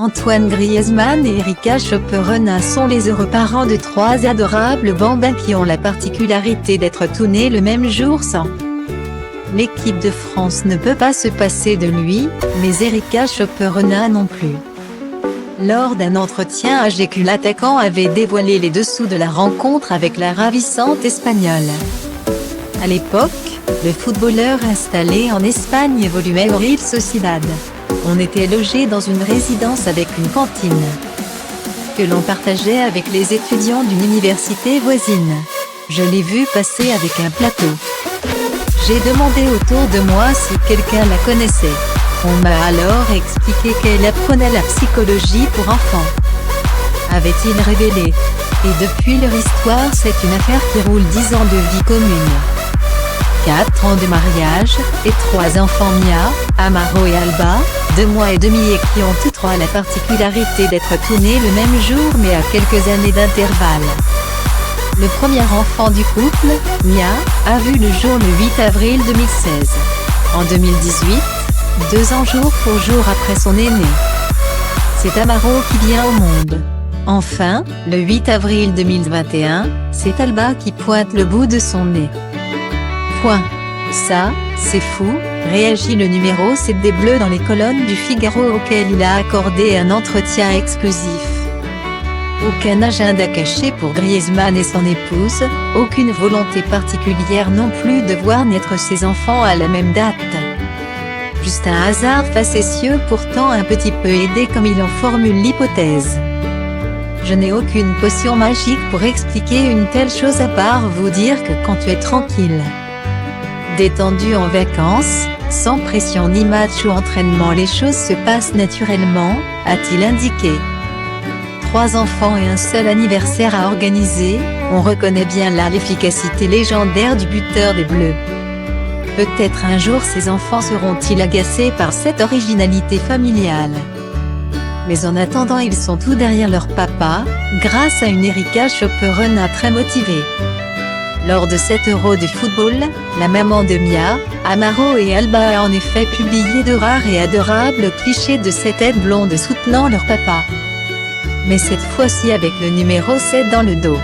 Antoine Griezmann et Erika Chopperena sont les heureux parents de trois adorables bambins qui ont la particularité d'être tous nés le même jour sans. L'équipe de France ne peut pas se passer de lui, mais Erika Chopperena non plus. Lors d'un entretien à GQ, l'attaquant avait dévoilé les dessous de la rencontre avec la ravissante Espagnole. À l'époque, le footballeur installé en Espagne évoluait au Real Sociedad. On était logé dans une résidence avec une cantine que l'on partageait avec les étudiants d'une université voisine. Je l'ai vue passer avec un plateau. J'ai demandé autour de moi si quelqu'un la connaissait. On m'a alors expliqué qu'elle apprenait la psychologie pour enfants. Avait-il révélé. Et depuis leur histoire, c'est une affaire qui roule 10 ans de vie commune. 4 ans de mariage, et 3 enfants, Mia, Amaro et Alba, 2 mois et demi, et qui ont tous trois la particularité d'être tous nés le même jour mais à quelques années d'intervalle. Le premier enfant du couple, Mia, a vu le jour le 8 avril 2016. En 2018, 2 ans jour pour jour après son aîné, c'est Amaro qui vient au monde. Enfin, le 8 avril 2021, c'est Alba qui pointe le bout de son nez. Point. Ça, c'est fou, réagit le numéro 7 des Bleus dans les colonnes du Figaro auquel il a accordé un entretien exclusif. Aucun agenda caché pour Griezmann et son épouse, aucune volonté particulière non plus de voir naître ses enfants à la même date. Juste un hasard facétieux, pourtant un petit peu aidé comme il en formule l'hypothèse. Je n'ai aucune potion magique pour expliquer une telle chose à part vous dire que quand tu es tranquille, détendu en vacances, sans pression ni match ou entraînement, les choses se passent naturellement, a-t-il indiqué. 3 enfants et un seul anniversaire à organiser, on reconnaît bien là l'efficacité légendaire du buteur des Bleus. Peut-être un jour ces enfants seront-ils agacés par cette originalité familiale. Mais en attendant, ils sont tous derrière leur papa, grâce à une Erika Chopperena très motivée. Lors de 7 Euros du football, la maman de Mia, Amaro et Alba a en effet publié de rares et adorables clichés de ces têtes blondes soutenant leur papa. Mais cette fois-ci avec le numéro 7 dans le dos.